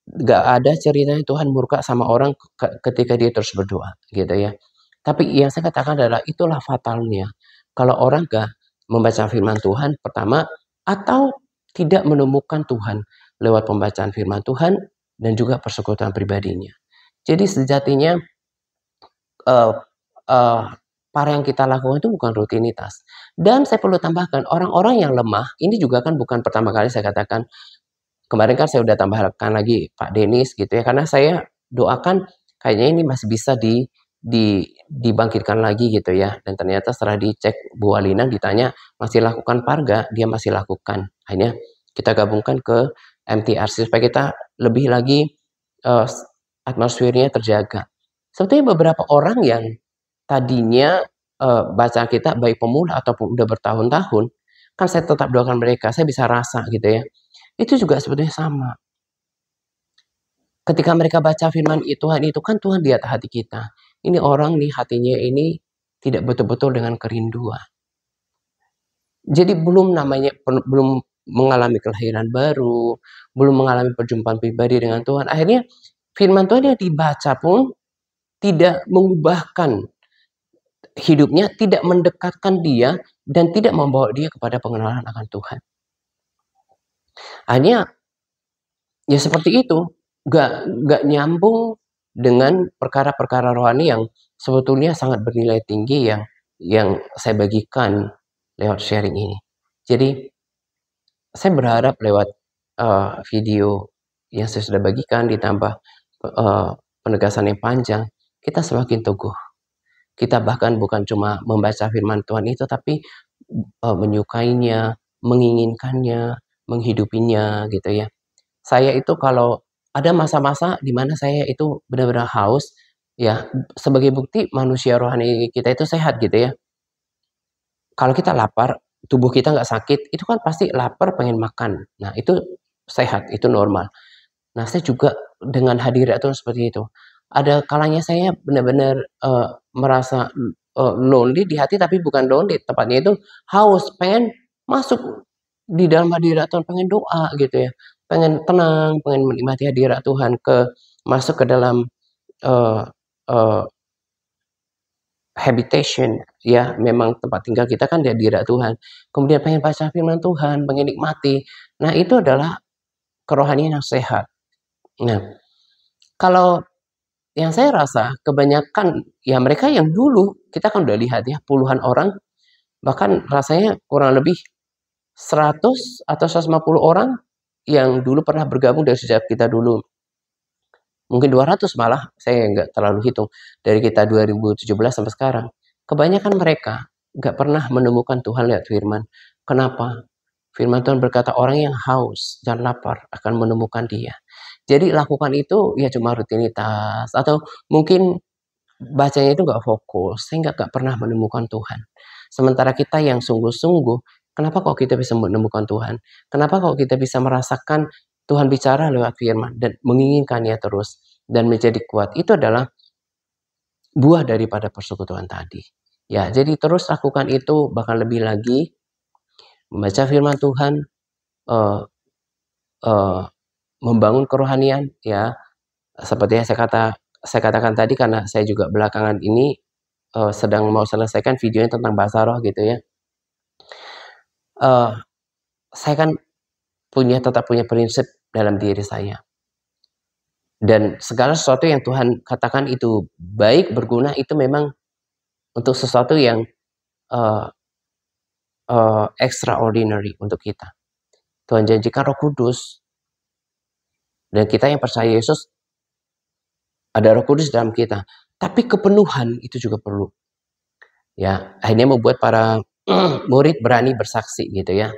nggak ada ceritanya Tuhan murka sama orang ketika dia terus berdoa, gitu ya. Tapi yang saya katakan adalah itulah fatalnya. Kalau orang nggak membaca firman Tuhan pertama, atau tidak menemukan Tuhan lewat pembacaan firman Tuhan dan juga persekutuan pribadinya. Jadi sejatinya uh, uh, para yang kita lakukan itu bukan rutinitas. Dan saya perlu tambahkan, orang-orang yang lemah, ini juga kan bukan pertama kali saya katakan. Kemarin kan saya udah tambahkan lagi Pak Denis gitu ya, karena saya doakan kayaknya ini masih bisa dibangkitkan lagi gitu ya. Dan ternyata setelah dicek Bu Alina ditanya masih lakukan parga, dia masih lakukan. Akhirnya kita gabungkan ke MTRC supaya kita lebih lagi atmosfernya terjaga. Sebetulnya beberapa orang yang tadinya baca kita baik pemula ataupun udah bertahun-tahun, kan saya tetap doakan mereka, saya bisa rasa gitu ya. Itu juga sebetulnya sama. Ketika mereka baca firman Tuhan itu kan Tuhan lihat hati kita. Ini orang nih hatinya ini tidak betul-betul dengan kerinduan. Jadi belum mengalami kelahiran baru, belum mengalami perjumpaan pribadi dengan Tuhan. Akhirnya firman Tuhan yang dibaca pun tidak mengubahkan hidupnya, tidak mendekatkan dia, dan tidak membawa dia kepada pengenalan akan Tuhan. Hanya ya seperti itu, gak nyambung dengan perkara-perkara rohani yang sebetulnya sangat bernilai tinggi yang saya bagikan lewat sharing ini. Jadi saya berharap lewat video yang saya sudah bagikan ditambah penegasan yang panjang, kita semakin teguh. Kita bahkan bukan cuma membaca firman Tuhan itu, tapi menyukainya, menginginkannya, menghidupinya gitu ya. Saya itu kalau ada masa-masa di mana saya itu benar-benar haus, ya sebagai bukti manusia rohani kita itu sehat gitu ya. Kalau kita lapar, tubuh kita nggak sakit, itu kan pasti lapar pengen makan. Nah itu sehat, itu normal. Nah saya juga dengan hadirat Tuhan seperti itu. Ada kalanya saya benar-benar merasa lonely di hati, tapi bukan lonely, tepatnya itu haus, pengen masuk di dalam hadirat Tuhan, pengen doa gitu ya, pengen tenang, pengen menikmati hadirat Tuhan, masuk ke dalam uh, uh, habitation ya, memang tempat tinggal kita kan di hadirat Tuhan. Kemudian pengen baca firman Tuhan, pengen nikmati. Nah itu adalah kerohanian yang sehat. Nah kalau yang saya rasa kebanyakan ya mereka yang dulu kita kan udah lihat ya puluhan orang, bahkan rasanya kurang lebih 100 atau 150 orang yang dulu pernah bergabung dari sejak kita dulu. Mungkin 200 malah, saya nggak terlalu hitung. Dari kita 2017 sampai sekarang. Kebanyakan mereka nggak pernah menemukan Tuhan lewat firman. Kenapa? Firman Tuhan berkata orang yang haus dan lapar akan menemukan dia. Jadi lakukan itu ya cuma rutinitas. Atau mungkin bacanya itu nggak fokus. Sehingga nggak pernah menemukan Tuhan. Sementara kita yang sungguh-sungguh, kenapa kok kita bisa menemukan Tuhan? Kenapa kok kita bisa merasakan Tuhan bicara lewat firman dan menginginkannya terus dan menjadi kuat? Itu adalah buah daripada persekutuan tadi. Ya, jadi terus lakukan itu, bahkan lebih lagi membaca firman Tuhan, uh, uh, membangun kerohanian, ya seperti yang saya saya katakan tadi karena saya juga belakangan ini sedang mau selesaikan videonya tentang bahasa roh gitu ya. Saya kan tetap punya prinsip dalam diri saya. Dan segala sesuatu yang Tuhan katakan itu baik, berguna, itu memang untuk sesuatu yang extraordinary untuk kita. Tuhan janjikan Roh Kudus, dan kita yang percaya Yesus, ada Roh Kudus dalam kita. Tapi kepenuhan itu juga perlu. Ya, akhirnya membuat para murid berani bersaksi gitu ya.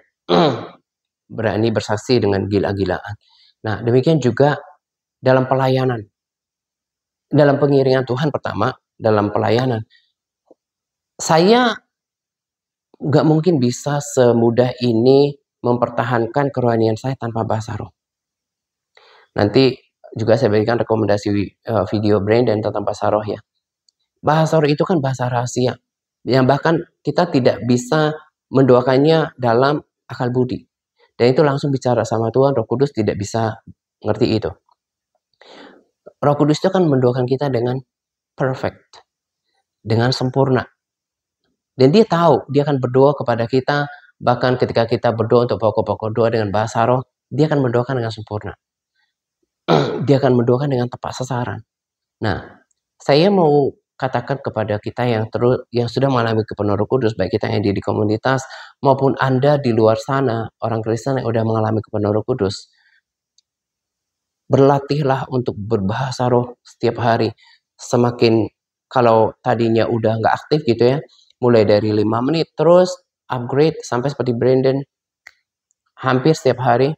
Berani bersaksi dengan gila-gilaan. Nah, demikian juga dalam pelayanan. Dalam pengiringan Tuhan pertama, dalam pelayanan. Saya nggak mungkin bisa semudah ini mempertahankan kerohanian saya tanpa bahasa roh. Nanti juga saya berikan rekomendasi video Brandon tentang bahasa roh ya. Bahasa roh itu kan bahasa rahasia. Yang bahkan kita tidak bisa mendoakannya dalam akal budi. Dan itu langsung bicara sama Tuhan, Roh Kudus tidak bisa ngerti itu. Roh Kudus itu kan mendoakan kita dengan perfect. Dengan sempurna. Dan dia tahu, dia akan berdoa kepada kita, bahkan ketika kita berdoa untuk pokok-pokok doa dengan bahasa roh, dia akan mendoakan dengan sempurna. Dia akan mendoakan dengan tepat sasaran. Nah, saya mau katakan kepada kita yang sudah mengalami kepenuhan Roh Kudus, baik kita yang di komunitas maupun Anda di luar sana, orang Kristen yang sudah mengalami kepenuhan Roh Kudus, berlatihlah untuk berbahasa roh setiap hari. Semakin, kalau tadinya udah nggak aktif gitu ya, mulai dari 5 menit terus upgrade sampai seperti Brandon hampir setiap hari.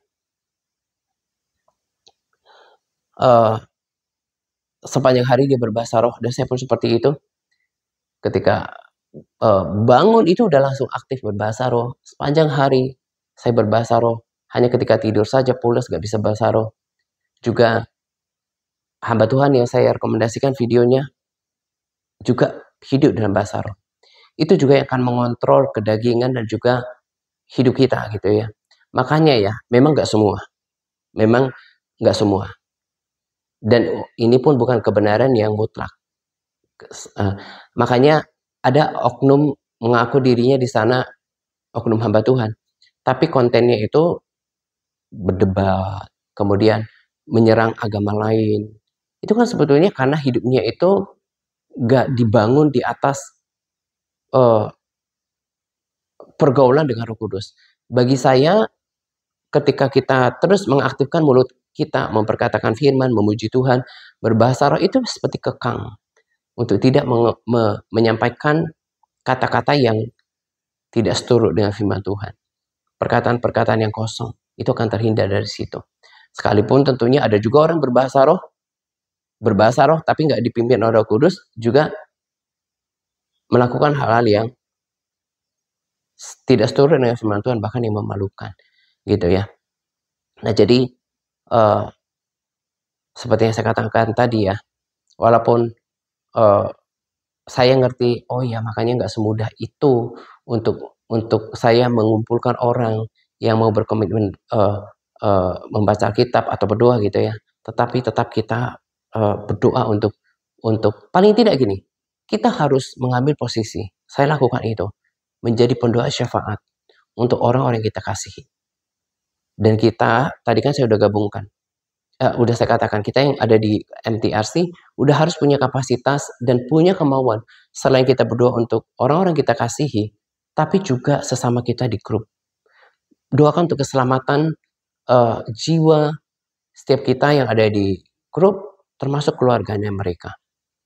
Sepanjang hari dia berbahasa roh, dan saya pun seperti itu. Ketika bangun itu udah langsung aktif berbahasa roh. Sepanjang hari saya berbahasa roh. Hanya ketika tidur saja pulas gak bisa bahasa roh. Juga hamba Tuhan yang saya rekomendasikan videonya juga hidup dalam bahasa roh. Itu juga yang akan mengontrol kedagingan dan juga hidup kita gitu ya. Makanya ya, memang gak semua. Memang gak semua. Dan ini pun bukan kebenaran yang mutlak. Makanya ada oknum mengaku dirinya di sana oknum hamba Tuhan, tapi kontennya itu berdebat, kemudian menyerang agama lain. Itu kan sebetulnya karena hidupnya itu gak dibangun di atas pergaulan dengan Roh Kudus. Bagi saya, ketika kita terus mengaktifkan mulut kita, memperkatakan firman, memuji Tuhan, berbahasa roh, itu seperti kekang untuk tidak menyampaikan kata-kata yang tidak seturut dengan firman Tuhan. Perkataan-perkataan yang kosong, itu akan terhindar dari situ. Sekalipun tentunya ada juga orang berbahasa roh tapi nggak dipimpin oleh Roh Kudus, juga melakukan hal-hal yang tidak seturut dengan firman Tuhan, bahkan yang memalukan, gitu ya. Nah, jadi seperti yang saya katakan tadi ya, walaupun saya ngerti, oh ya makanya nggak semudah itu untuk saya mengumpulkan orang yang mau berkomitmen membaca kitab atau berdoa gitu ya. Tetapi tetap kita berdoa untuk paling tidak gini, kita harus mengambil posisi. Saya lakukan itu, menjadi pendoa syafaat untuk orang-orang yang kita kasihi. Dan kita, tadi kan saya udah gabungkan, udah saya katakan, kita yang ada di MTRC udah harus punya kapasitas dan punya kemauan. Selain kita berdoa untuk orang-orang kita kasihi, tapi juga sesama kita di grup. Doakan untuk keselamatan jiwa setiap kita yang ada di grup, termasuk keluarganya mereka.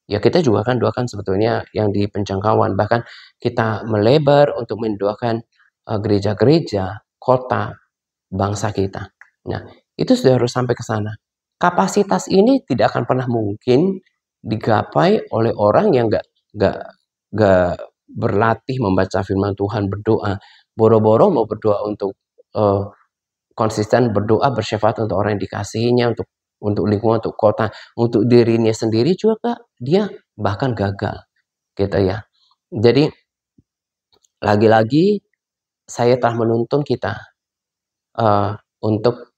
Ya kita juga kan doakan sebetulnya yang di penjangkauan. Bahkan kita melebar untuk mendoakan gereja-gereja, kota, bangsa kita. Nah, itu sudah harus sampai ke sana. Kapasitas ini tidak akan pernah mungkin digapai oleh orang yang nggak berlatih membaca firman Tuhan, berdoa. Boro-boro mau berdoa untuk konsisten berdoa bersyafaat untuk orang yang dikasihinya, untuk lingkungan, untuk kota, untuk dirinya sendiri juga dia bahkan gagal, gitu ya. Jadi lagi-lagi saya telah menuntun kita untuk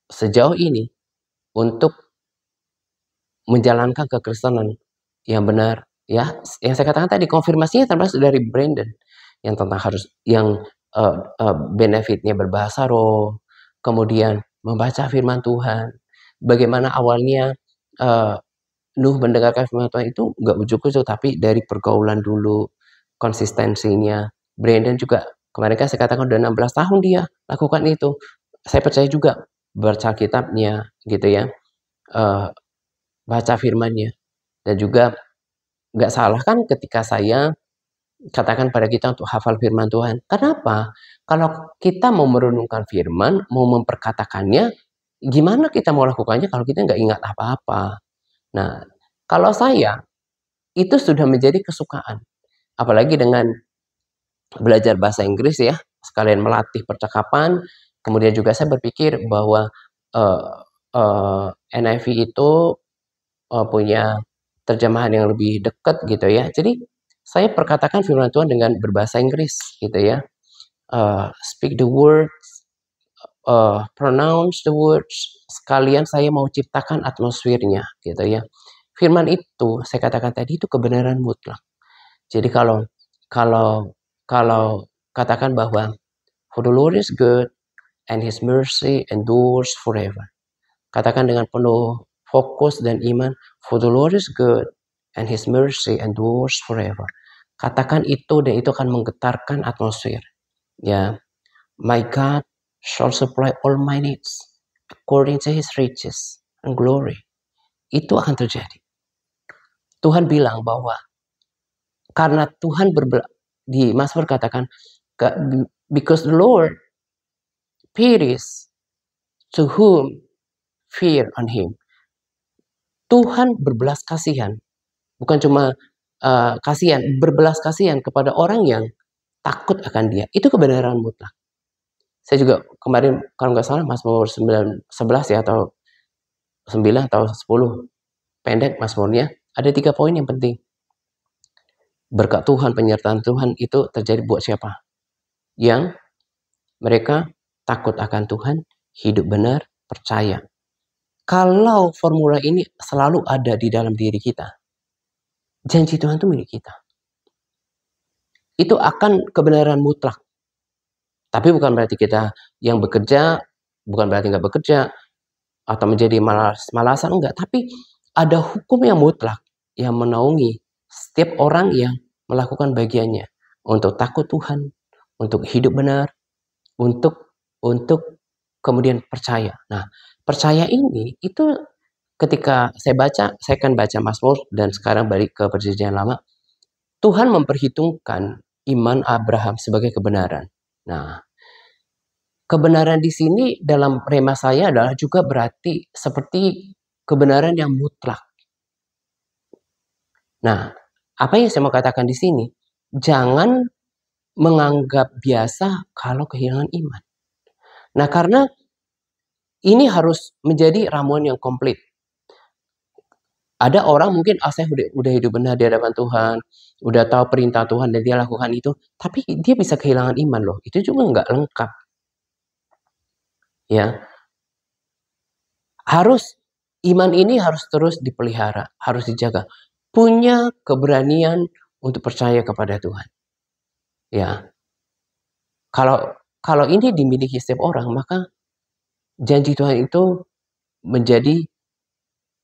sejauh ini untuk menjalankan kekristenan yang benar, ya. Yang saya katakan tadi konfirmasinya termasuk dari Brandon yang tentang benefitnya berbahasa roh, kemudian membaca firman Tuhan. Bagaimana awalnya Nuh mendengarkan firman Tuhan itu nggak ujuk-ujuk, tapi dari pergaulan dulu, konsistensinya. Brandon juga kemarin kan saya katakan udah 16 tahun dia lakukan itu. Saya percaya juga baca kitabnya gitu ya, baca firmannya, dan juga nggak salah kan ketika saya katakan pada kita untuk hafal firman Tuhan. Kenapa? Kalau kita mau merenungkan firman, mau memperkatakannya, gimana kita mau lakukannya kalau kita nggak ingat apa-apa? Nah, kalau saya, itu sudah menjadi kesukaan. Apalagi dengan belajar bahasa Inggris ya, sekalian melatih percakapan. Kemudian juga saya berpikir bahwa NIV itu punya terjemahan yang lebih dekat gitu ya. Jadi saya perkatakan firman Tuhan dengan berbahasa Inggris gitu ya. Speak the words, pronounce the words. Sekalian saya mau ciptakan atmosfernya gitu ya. Firman itu saya katakan tadi itu kebenaran mutlak. Jadi kalau katakan bahwa for the Lord is good and His mercy endures forever. Katakan dengan penuh fokus dan iman, for the Lord is good and His mercy endures forever. Katakan itu dan itu akan menggetarkan atmosfer. Ya, my God shall supply all my needs according to His riches and glory. Itu akan terjadi. Tuhan bilang bahwa karena Tuhan di Mazmur katakan, because the Lord pities to whom fear on Him. Tuhan berbelas kasihan, bukan cuma kasihan, berbelas kasihan kepada orang yang takut akan Dia. Itu kebenaran mutlak. Saya juga kemarin kalau nggak salah Mazmur 11 ya, atau 9 atau 10, pendek Mazmurnya, ada 3 poin yang penting. Berkat Tuhan, penyertaan Tuhan itu terjadi buat siapa? Yang mereka takut akan Tuhan, hidup benar, percaya. Kalau formula ini selalu ada di dalam diri kita, janji Tuhan itu milik kita. Itu akan kebenaran mutlak. Tapi bukan berarti kita yang bekerja, bukan berarti nggak bekerja, atau menjadi malas-malasan, enggak. Tapi ada hukum yang mutlak yang menaungi setiap orang yang melakukan bagiannya. Untuk takut Tuhan, untuk hidup benar, untuk kemudian percaya. Nah, percaya ini itu ketika saya akan baca Mazmur dan sekarang balik ke Perjanjian Lama, Tuhan memperhitungkan iman Abraham sebagai kebenaran. Nah, kebenaran di sini dalam rema saya adalah juga berarti seperti kebenaran yang mutlak. Nah, apa yang saya mau katakan di sini? Jangan menganggap biasa kalau kehilangan iman. Nah, karena ini harus menjadi ramuan yang komplit. Ada orang mungkin saya udah hidup benar di hadapan Tuhan, udah tahu perintah Tuhan dan dia lakukan itu, tapi dia bisa kehilangan iman loh. Itu juga nggak lengkap. Ya. Iman ini harus terus dipelihara, harus dijaga. Punya keberanian untuk percaya kepada Tuhan. Ya. Kalau ini dimiliki setiap orang, maka janji Tuhan itu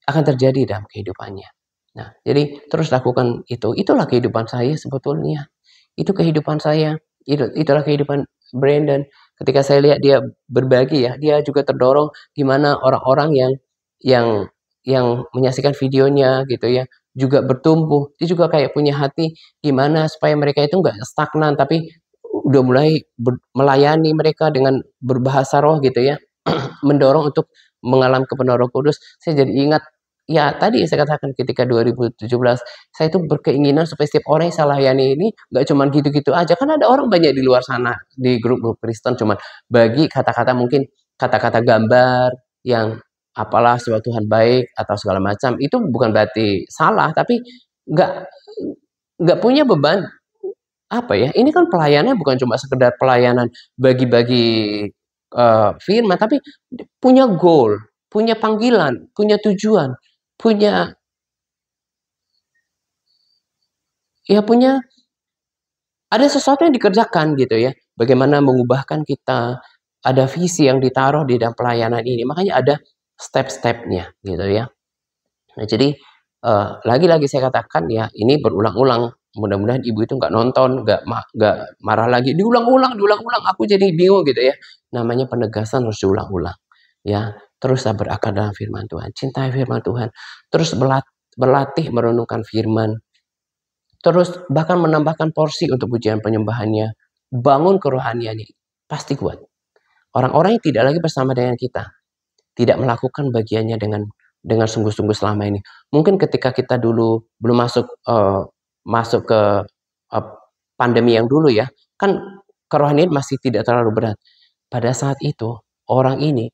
akan terjadi dalam kehidupannya. Nah, jadi terus lakukan itu. Itulah kehidupan saya sebetulnya. Itu kehidupan saya. Itulah kehidupan Brandon. Ketika saya lihat dia berbagi ya, dia juga terdorong gimana orang-orang yang menyaksikan videonya gitu ya, juga bertumbuh. Dia juga kayak punya hati gimana supaya mereka itu nggak stagnan, tapi udah mulai melayani mereka dengan berbahasa roh gitu ya, mendorong untuk mengalami kepenuhan Roh Kudus. Saya jadi ingat ya tadi saya katakan ketika 2017 saya itu berkeinginan supaya setiap orang yang saya layani ini nggak cuma gitu-gitu aja, kan ada orang banyak di luar sana di grup-grup Kristen cuma bagi kata-kata, mungkin kata-kata gambar yang apalah sebab Tuhan baik atau segala macam. Itu bukan berarti salah, tapi nggak punya beban. Apa ya, ini kan pelayanannya bukan cuma sekedar pelayanan bagi-bagi firman, tapi punya goal, punya panggilan, punya tujuan, punya punya ada sesuatu yang dikerjakan gitu ya. Bagaimana mengubahkan kita, ada visi yang ditaruh di dalam pelayanan ini. Makanya ada step-stepnya gitu ya. Nah, jadi lagi-lagi saya katakan ya, ini berulang-ulang. Mudah-mudahan ibu itu nggak nonton, nggak marah lagi. Diulang-ulang, diulang-ulang. Aku jadi bingung gitu ya. Namanya penegasan harus diulang-ulang. Ya, terus berakar dalam firman Tuhan. Cintai firman Tuhan. Terus berlatih merenungkan firman. Terus bahkan menambahkan porsi untuk pujian penyembahannya. Bangun kerohaniannya. Pasti kuat. Orang-orang yang tidak lagi bersama dengan kita, tidak melakukan bagiannya dengan sungguh-sungguh selama ini. Mungkin ketika kita dulu belum masuk ke pandemi yang dulu ya, kan kerohanian masih tidak terlalu berat. Pada saat itu, orang ini